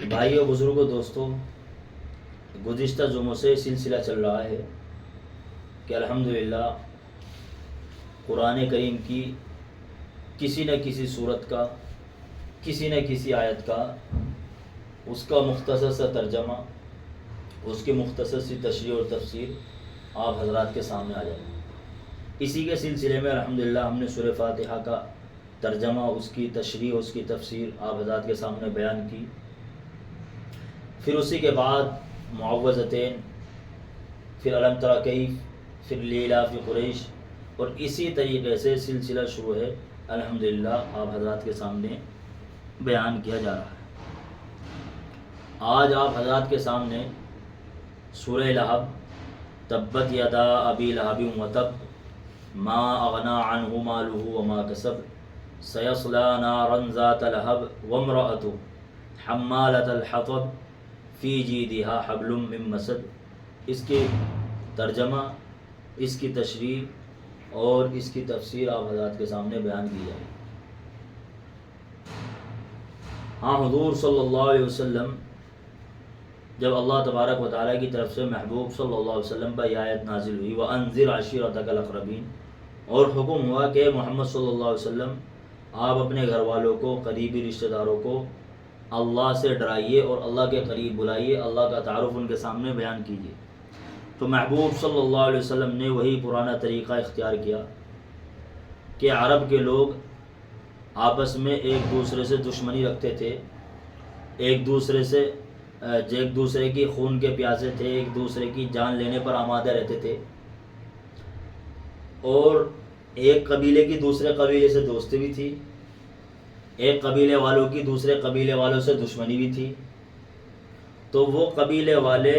بھائیوں بزرگوں دوستوں، گزشتہ جمعوں سے سلسلہ چل رہا ہے کہ الحمدللہ قرآن کریم کی کسی نہ کسی صورت کا، کسی نہ کسی آیت کا، اس کا مختصر سا ترجمہ، اس کی مختصر سی تشریح اور تفسیر آپ حضرات کے سامنے آ جائے. اسی کے سلسلے میں الحمدللہ ہم نے سورہ فاتحہ کا ترجمہ، اس کی تشریح، اس کی تفسیر آپ حضرات کے سامنے بیان کی. پھر اسی کے بعد معوذتین، پھر الم تری کیف، پھر لیلاف قریش، اور اسی طریقے سے سلسلہ شروع ہے الحمدللہ آپ حضرات کے سامنے بیان کیا جا رہا ہے. آج آپ حضرات کے سامنے سورہ لہب، تبت یدا ابی لہب وتب ما اغنی عنہ مالہ وما کسب سیصلی نارا ذات لہب وامرأتہ حمالۃ الحطب فی جیدہا حبل من مسد. اس کی ترجمہ، اس کی تشریح اور اس کی تفسیر آپ حضرات کے سامنے بیان کی جائے. ہاں، حضور صلی اللہ علیہ وسلم جب اللہ تبارک و تعالیٰ کی طرف سے محبوب صلی اللہ علیہ وسلم پر یہ آیت نازل ہوئی وَأَنذِرْ عَشِيرَتَكَ الْأَقْرَبِينَ، اور حکم ہوا کہ محمد صلی اللہ علیہ وسلم آپ اپنے گھر والوں کو، قریبی رشتہ داروں کو اللہ سے ڈرائیے اور اللہ کے قریب بلائیے، اللہ کا تعارف ان کے سامنے بیان کیجیے. تو محبوب صلی اللہ علیہ وسلم نے وہی پرانا طریقہ اختیار کیا کہ عرب کے لوگ آپس میں ایک دوسرے سے دشمنی رکھتے تھے، ایک دوسرے کی خون کے پیاسے تھے، ایک دوسرے کی جان لینے پر آمادہ رہتے تھے، اور ایک قبیلے کی دوسرے قبیلے سے دوستی بھی تھی، ایک قبیلے والوں کی دوسرے قبیلے والوں سے دشمنی بھی تھی. تو وہ قبیلے والے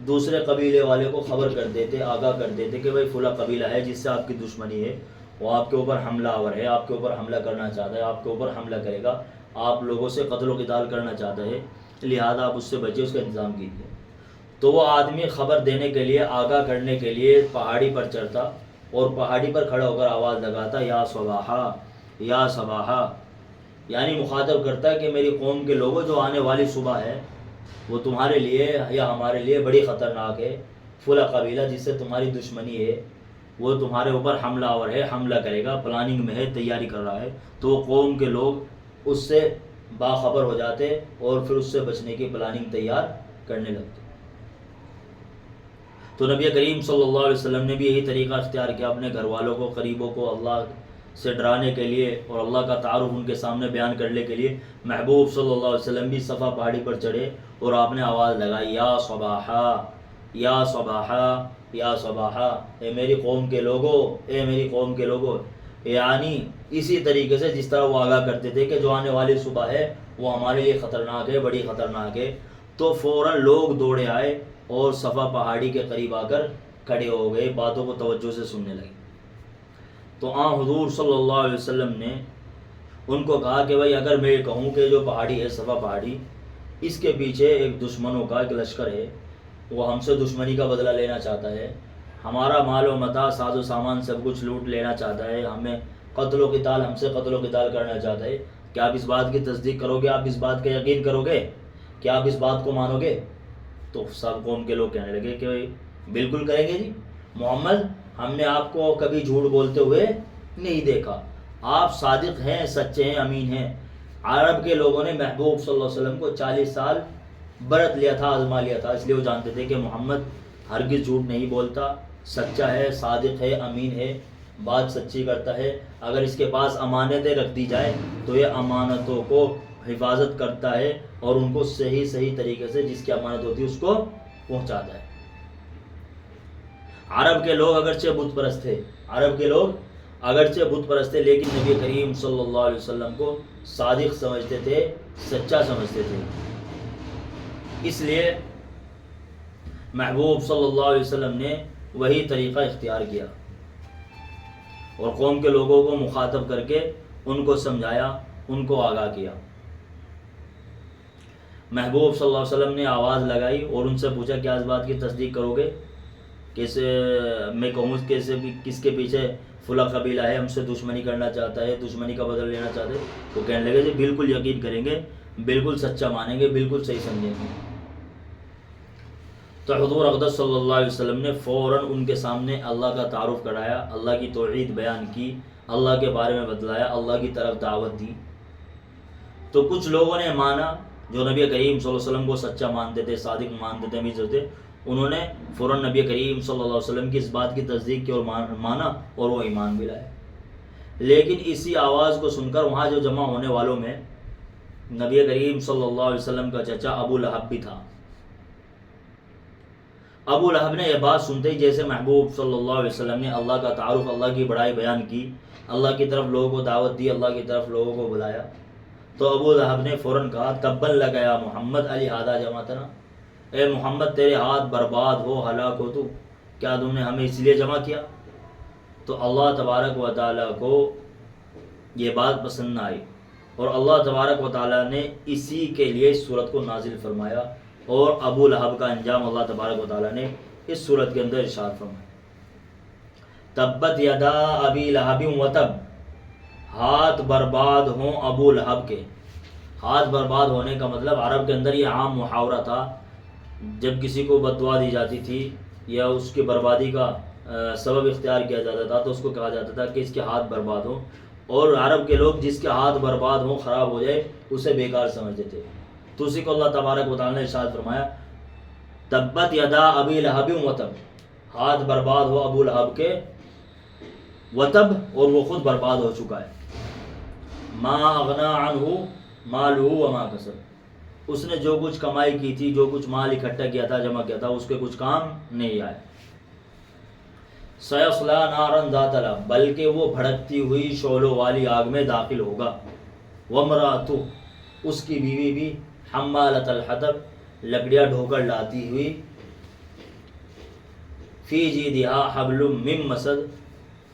دوسرے قبیلے والے کو خبر کر دیتے، آگاہ کر دیتے کہ بھائی فلاں قبیلہ ہے جس سے آپ کی دشمنی ہے، وہ آپ کے اوپر حملہ آور ہے، آپ کے اوپر حملہ کرنا چاہتا ہے، آپ کے اوپر حملہ کرے گا، آپ لوگوں سے قتل و قتال کرنا چاہتا ہے، لہذا آپ اس سے بچے، اس کا انتظام کیجیے. تو وہ آدمی خبر دینے کے لیے، آگاہ کرنے کے لیے پہاڑی پر چڑھتا اور پہاڑی پر کھڑا ہو کر آواز لگاتا یا صباحا یا صباحا، یعنی مخاطب کرتا کہ میری قوم کے لوگوں، جو آنے والی صبح ہے وہ تمہارے لیے یا ہمارے لیے بڑی خطرناک ہے. فلاں قبیلہ جس سے تمہاری دشمنی ہے وہ تمہارے اوپر حملہ آور ہے، حملہ کرے گا، پلاننگ میں ہے، تیاری کر رہا ہے. تو وہ قوم کے لوگ اس سے باخبر ہو جاتے اور پھر اس سے بچنے کی پلاننگ تیار کرنے لگتے. تو نبی کریم صلی اللہ علیہ وسلم نے بھی یہی طریقہ اختیار کیا اپنے گھر والوں کو، قریبوں کو اللہ سے ڈرانے کے لیے اور اللہ کا تعارف ان کے سامنے بیان کرنے کے لیے. محبوب صلی اللہ علیہ وسلم بھی صفا پہاڑی پر چڑھے اور آپ نے آواز لگائی یا صباحا یا صباحا یا صباحا، اے میری قوم کے لوگوں، اے میری قوم کے لوگوں. یعنی اسی طریقے سے جس طرح وہ آگاہ کرتے تھے کہ جو آنے والی صبح ہے وہ ہمارے لیے خطرناک ہے، بڑی خطرناک ہے، تو فوراً لوگ دوڑے آئے اور صفا پہاڑی کے قریب آ کر کھڑے ہو گئے، باتوں کو توجہ سے سننے لگے. تو حضور صلی اللہ علیہ وسلم نے ان کو کہا کہ بھائی اگر میں یہ کہوں کہ جو پہاڑی ہے صفا پہاڑی، اس کے پیچھے ایک دشمنوں کا ایک لشکر ہے، وہ ہم سے دشمنی کا بدلہ لینا چاہتا ہے، ہمارا مال و متاع، ساز و سامان سب کچھ لوٹ لینا چاہتا ہے، ہمیں قتل و قتال، ہم سے قتل و قتال کرنا چاہتا ہے، کیا آپ اس بات کی تصدیق کرو گے؟ آپ اس بات کا یقین کرو گے؟ کیا آپ اس بات کو مانو گے؟ تو سب قوم کے لوگ کہنے لگے کہ بالکل کریں گے جی، محمد ہم نے آپ کو کبھی جھوٹ بولتے ہوئے نہیں دیکھا، آپ صادق ہیں، سچے ہیں، امین ہیں. عرب کے لوگوں نے محبوب صلی اللہ علیہ وسلم کو 40 سال برت لیا تھا، آزما لیا تھا، اس لیے وہ جانتے تھے کہ محمد ہرگز جھوٹ نہیں بولتا، سچا ہے، صادق ہے، امین ہے، بات سچی کرتا ہے. اگر اس کے پاس امانتیں رکھ دی جائے تو یہ امانتوں کو حفاظت کرتا ہے اور ان کو صحیح طریقے سے جس کی امانت ہوتی ہے اس کو پہنچاتا ہے. عرب کے لوگ اگرچہ بت پرست تھے، لیکن نبی کریم صلی اللہ علیہ وسلم کو صادق سمجھتے تھے، سچا سمجھتے تھے. اس لیے محبوب صلی اللہ علیہ وسلم نے وہی طریقہ اختیار کیا اور قوم کے لوگوں کو مخاطب کر کے ان کو سمجھایا، ان کو آگاہ کیا. محبوب صلی اللہ علیہ وسلم نے آواز لگائی اور ان سے پوچھا کیا اس بات کی تصدیق کرو گے؟ کیسے میں کہوں کس کے پیچھے فلاں قبیلہ ہے، ہم سے دشمنی کرنا چاہتا ہے، دشمنی کا بدل لینا چاہتے ہیں؟ وہ کہنے لگے جی بالکل یقین کریں گے، بالکل سچا مانیں گے، بالکل صحیح سمجھیں گے۔ تو حضور اقدس صلی اللہ علیہ وسلم نے فوراً ان کے سامنے اللہ کا تعارف کرایا، اللہ کی توحید بیان کی، اللہ کے بارے میں بتلایا، اللہ کی طرف دعوت دی۔ تو کچھ لوگوں نے مانا جو نبی کریم صلی اللہ علیہ وسلم کو سچا مانتے تھے، صادق مانتے تھے، امین تھے، انہوں نے فوراً نبی کریم صلی اللہ علیہ وسلم کی اس بات کی تصدیق کی اور مانا اور وہ ایمان بھی لائے۔ لیکن اسی آواز کو سن کر وہاں جو جمع ہونے والوں میں نبی کریم صلی اللہ علیہ وسلم کا چچا ابو لہب بھی تھا۔ ابو لہب نے یہ بات سنتے ہی، جیسے محبوب صلی اللہ علیہ وسلم نے اللہ کا تعارف، اللہ کی بڑائی بیان کی، اللہ کی طرف لوگوں کو دعوت دی، اللہ کی طرف لوگوں کو بلایا، تو ابو لہب نے فوراً کہا تبن لگا یا محمد علی ہادہ جماعتنا، اے محمد تیرے ہاتھ برباد ہو، ہلاک ہو، تو کیا تم نے ہمیں اس لیے جمع کیا؟ تو اللہ تبارک و تعالیٰ کو یہ بات پسند نہ آئی، اور اللہ تبارک و تعالیٰ نے اسی کے لیے اس صورت کو نازل فرمایا، اور ابو لہب کا انجام اللہ تبارک و تعالیٰ نے اس صورت کے اندر ارشاد فرمایا، تبت یدا ابی لہب وتب، ہاتھ برباد ہوں ابو لہب کے۔ ہاتھ برباد ہونے کا مطلب عرب کے اندر یہ عام محاورہ تھا، جب کسی کو بد دعا دی جاتی تھی یا اس کی بربادی کا سبب اختیار کیا جاتا تھا تو اس کو کہا جاتا تھا کہ اس کے ہاتھ برباد ہوں، اور عرب کے لوگ جس کے ہاتھ برباد ہوں، خراب ہو جائے، اسے بیکار سمجھتے تھے۔ تو اسی کو اللہ تبارک و تعالیٰ نے ارشاد فرمایا تبت یدا ابی لہب وتب، ہاتھ برباد ہو ابو لہب کے، وتب، اور وہ خود برباد ہو چکا ہے، ما اغنا عنہ مالہ وما کسب، اس نے جو کچھ کمائی کی تھی، جو کچھ مال اکٹھا کیا تھا، جمع کیا تھا، اس کے کچھ کام نہیں آئے۔ سیصلی نارا ذات لہب، بلکہ وہ بھڑکتی ہوئی شعلوں والی آگ میں داخل ہوگا، وامرأتہ، اس کی بیوی بھی، حمالۃ الحطب، لکڑیاں ڈھو کر لاتی ہوئی، فی جیدہا حبل من مسد،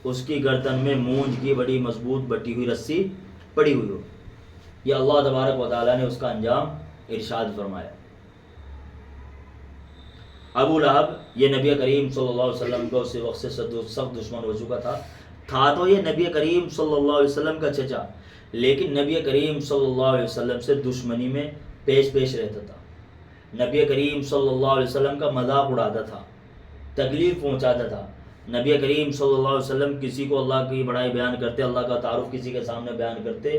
اس کی گردن میں مونج کی بڑی مضبوط بٹی ہوئی رسی پڑی ہوئی ہو۔ یہ اللہ تبارک و تعالیٰ نے اس کا انجام ارشاد فرمایا۔ ابو لہب یہ نبی کریم صلی اللہ علیہ وسلم کو اسی وقت سے سخت دشمن ہو چکا تھا تو یہ نبی کریم صلی اللہ علیہ وسلم کا چچا، لیکن نبی کریم صلی اللہ علیہ وسلم سے دشمنی میں پیش رہتا تھا، نبی کریم صلی اللہ علیہ وسلم کا مذاق اڑاتا تھا، تکلیف پہنچاتا تھا۔ نبی کریم صلی اللہ علیہ وسلم کسی کو اللہ کی بڑائی بیان کرتے، اللہ کا تعارف کسی کے سامنے بیان کرتے،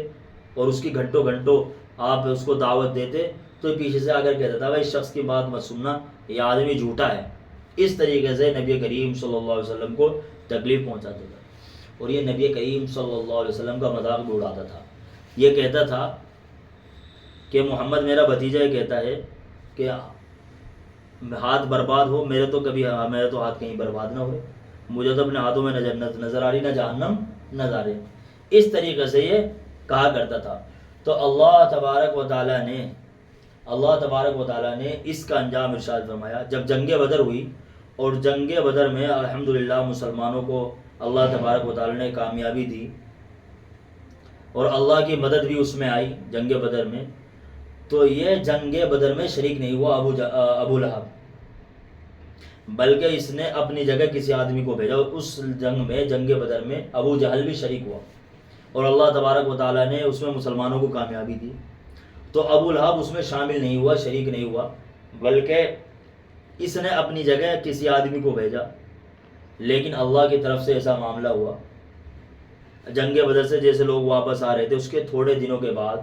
اور اس کی گھنٹوں آپ اس کو دعوت دیتے، تو پیچھے سے آ کر کہتا تھا بھائی اس شخص کی بات مت سننا، یہ آدمی جھوٹا ہے۔ اس طریقے سے نبی کریم صلی اللہ علیہ وسلم کو تکلیف پہنچاتا تھا، اور یہ نبی کریم صلی اللہ علیہ وسلم کا مذاق بھی اڑاتا تھا۔ یہ کہتا تھا کہ محمد میرا بھتیجا یہ کہتا ہے کہ ہاتھ برباد ہو، میرے تو ہاتھ کہیں برباد نہ ہوئے، مجھے تو اپنے ہاتھوں میں نہ جنت نظر آ رہی، نہ جہنم نظر آ رہی۔ اس طریقے سے یہ کہا کرتا تھا۔ تو اللہ تبارک و تعالیٰ نے اس کا انجام ارشاد فرمایا جب جنگ بدر ہوئی، اور جنگ بدر میں الحمدللہ مسلمانوں کو اللہ تبارک و تعالیٰ نے کامیابی دی، اور اللہ کی مدد بھی اس میں آئی جنگ بدر میں۔ تو یہ جنگ بدر میں شریک نہیں ہوا ابو لہب، بلکہ اس نے اپنی جگہ کسی آدمی کو بھیجا، اور اس جنگ بدر میں ابو جہل بھی شریک ہوا، اور اللہ تبارک و تعالیٰ نے اس میں مسلمانوں کو کامیابی دی۔ تو ابو لہب اس میں شامل نہیں ہوا، شریک نہیں ہوا، بلکہ اس نے اپنی جگہ کسی آدمی کو بھیجا۔ لیکن اللہ کی طرف سے ایسا معاملہ ہوا، جنگ بدر سے جیسے لوگ واپس آ رہے تھے، اس کے تھوڑے دنوں کے بعد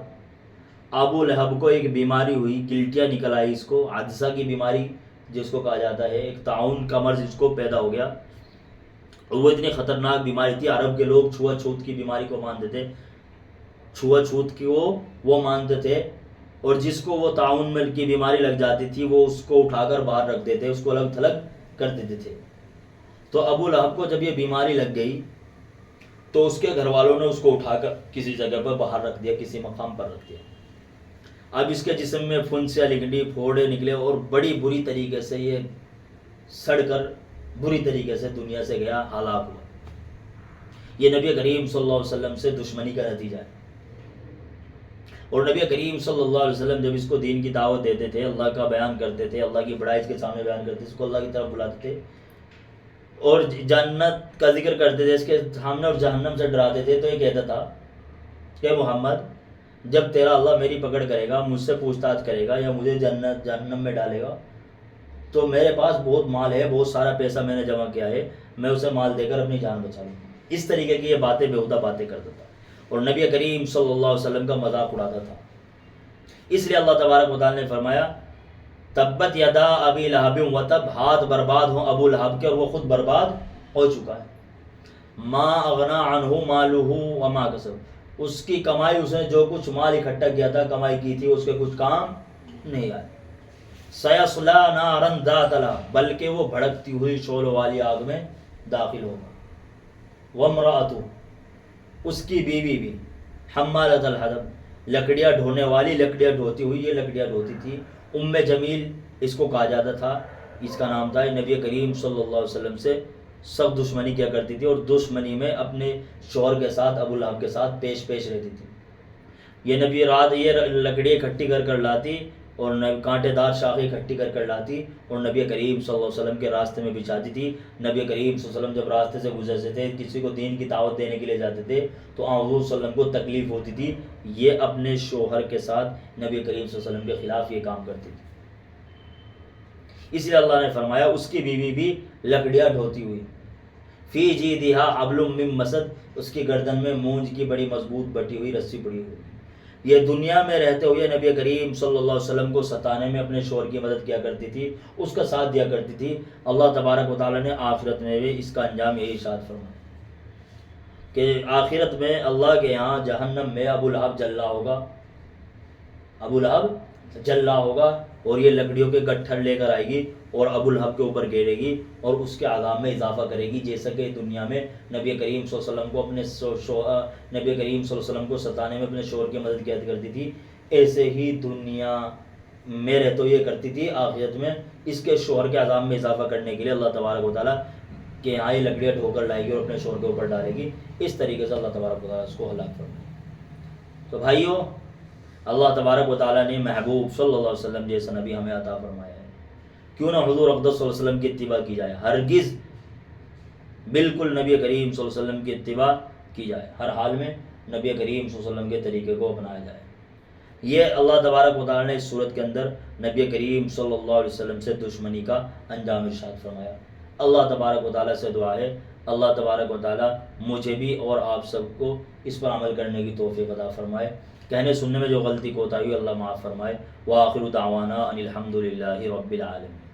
ابو لہب کو ایک بیماری ہوئی، گلٹیاں نکل آئی، اس کو عدسہ کی بیماری جس کو کہا جاتا ہے، ایک طاعون کا مرض اس کو پیدا ہو گیا، اور وہ اتنی خطرناک بیماری تھی، عرب کے لوگ چھوا چھوت کی بیماری کو مانتے تھے، چھوا چھوت کی وہ مانتے تھے، اور جس کو وہ طاعون میں کی بیماری لگ جاتی تھی وہ اس کو اٹھا کر باہر رکھ دیتے، اس کو الگ تھلگ کر دیتے تھے۔ تو ابو لہب کو جب یہ بیماری لگ گئی تو اس کے گھر والوں نے اس کو اٹھا کر کسی جگہ پر باہر رکھ دیا، کسی مقام پر رکھ دیا۔ اب اس کے جسم میں پھنسیاں نکلی، پھوڑے نکلے، اور بڑی بری طریقے سے یہ سڑ کر بری طریقے سے دنیا سے گیا، ہلاک ہوا۔ یہ نبی کریم صلی اللہ علیہ وسلم سے دشمنی کا نتیجہ ہے۔ اور نبی کریم صلی اللہ علیہ وسلم جب اس کو دین کی دعوت دیتے تھے، اللہ کا بیان کرتے تھے، اللہ کی بڑائی اس کے سامنے بیان کرتے تھے، اس کو اللہ کی طرف بلاتے تھے، اور جنت کا ذکر کرتے تھے اس کے سامنے، اور جہنم سے ڈراتے تھے، تو یہ کہتا تھا کہ محمد جب تیرا اللہ میری پکڑ کرے گا، مجھ سے پوچھ تاچھ کرے گا یا مجھے جنت جہنم میں ڈالے گا، تو میرے پاس بہت مال ہے، بہت سارا پیسہ میں نے جمع کیا ہے، میں اسے مال دے کر اپنی جان بچا لوں. اس طریقے کی یہ باتیں بیہودہ باتیں کرتا تھا اور نبی کریم صلی اللہ علیہ وسلم کا مذاق اڑاتا تھا. اس لیے اللہ تبارک و تعالیٰ نے فرمایا تبت یدا ابی لہب وتب، ہاتھ برباد ہوں ابو لہب کے اور وہ خود برباد ہو چکا ہے. ما اغنا عنہ مالہ وما کسب، اس کی کمائی، اس نے جو کچھ مال اکٹھا کیا تھا، کمائی کی تھی، اس کے کچھ کام نہیں آئے. سیصلی نارا ذات لہب، بلکہ وہ بھڑکتی ہوئی شعلوں والی آگ میں داخل ہوگا. وامرأتہ، اس کی بیوی بھی، حمالۃ الحطب، لکڑیاں ڈھونے والی، لکڑیاں ڈھوتی ہوئی، یہ لکڑیاں ڈھوتی تھی. ام جمیل اس کو کہا جاتا تھا، اس کا نام تھا. نبی کریم صلی اللہ علیہ وسلم سے سب دشمنی کیا کرتی تھی اور دشمنی میں اپنے شوہر کے ساتھ ابو لہب کے ساتھ پیش رہتی تھی. یہ نبی رات یہ لکڑی اکٹھی کر لاتی اور کانٹے دار شاخیں اکٹھی کر لاتی اور نبی کریم صلی اللہ علیہ وسلم کے راستے میں بچھاتی تھی. نبی کریم صلی اللہ علیہ وسلم جب راستے سے گزرتے تھے، کسی کو دین کی دعوت دینے کے لیے جاتے تھے، تو حضور صلی اللہ علیہ وسلم کو تکلیف ہوتی تھی. یہ اپنے شوہر کے ساتھ نبی کریم صلی اللہ علیہ وسلم کے خلاف یہ کام کرتی تھی. اس لیے اللہ نے فرمایا اس کی بیوی بھی لکڑیاں ڈھوتی ہوئی. فی جیدہا حبل من مسد، اس کی گردن میں مونج کی بڑی مضبوط بٹی ہوئی رسی پڑی ہوئی. یہ دنیا میں رہتے ہوئے نبی کریم صلی اللہ علیہ وسلم کو ستانے میں اپنے شوہر کی مدد کیا کرتی تھی، اس کا ساتھ دیا کرتی تھی. اللہ تبارک و تعالیٰ نے آخرت میں بھی اس کا انجام یہی ارشاد فرمایا کہ آخرت میں اللہ کے یہاں جہنم میں ابو لہب جلا ہوگا، ابو لہب جلا ہوگا اور یہ لکڑیوں کے گٹھر لے کر آئے گی اور ابو لہب کے اوپر گھیرے گی اور اس کے عذاب میں اضافہ کرے گی. جیسا کہ دنیا میں نبی کریم صلی اللہ علیہ وسلم کو نبی کریم صلی اللہ علیہ وسلم کو ستانے میں اپنے شوہر کی مدد کیا کرتی تھی، ایسے ہی دنیا میں رہ تو یہ کرتی تھی، آخرت میں اس کے شوہر کے عذاب میں اضافہ کرنے کے لیے اللہ تبارک و تعالیٰ کہ یہاں یہ لکڑیاں ڈھو کر لائے گی اور اپنے شوہر کے اوپر ڈالے گی. اس طریقے سے اللہ تبارک و تعالیٰ اس کو ہلاک فرمائے. تو بھائیوں، اللہ تبارک و تعالیٰ نے محبوب صلی اللہ علیہ وسلم جیسا نبی ہمیں عطا فرمایا ہے. کیوں نہ حضور اقدس صلی اللہ علیہ وسلم کی اتباع کی جائے، ہرگز بالکل نبی کریم صلی اللہ علیہ وسلم کی اتباع کی جائے، ہر حال میں نبی کریم صلی اللہ علیہ وسلم کے طریقے کو اپنایا جائے. یہ اللہ تبارک و تعالیٰ نے اس صورت کے اندر نبی کریم صلی اللہ علیہ وسلم سے دشمنی کا انجام ارشاد فرمایا. اللہ تبارک و تعالیٰ سے دعا ہے اللہ تبارک و تعالیٰ مجھے بھی اور آپ سب کو اس پر عمل کرنے کی توفیق عطا فرمائے. کہنے سننے میں جو غلطی کوتاہی ہوئی اللہ معاف فرمائے. وآخر دعوانا ان الحمد للہ رب العالمین.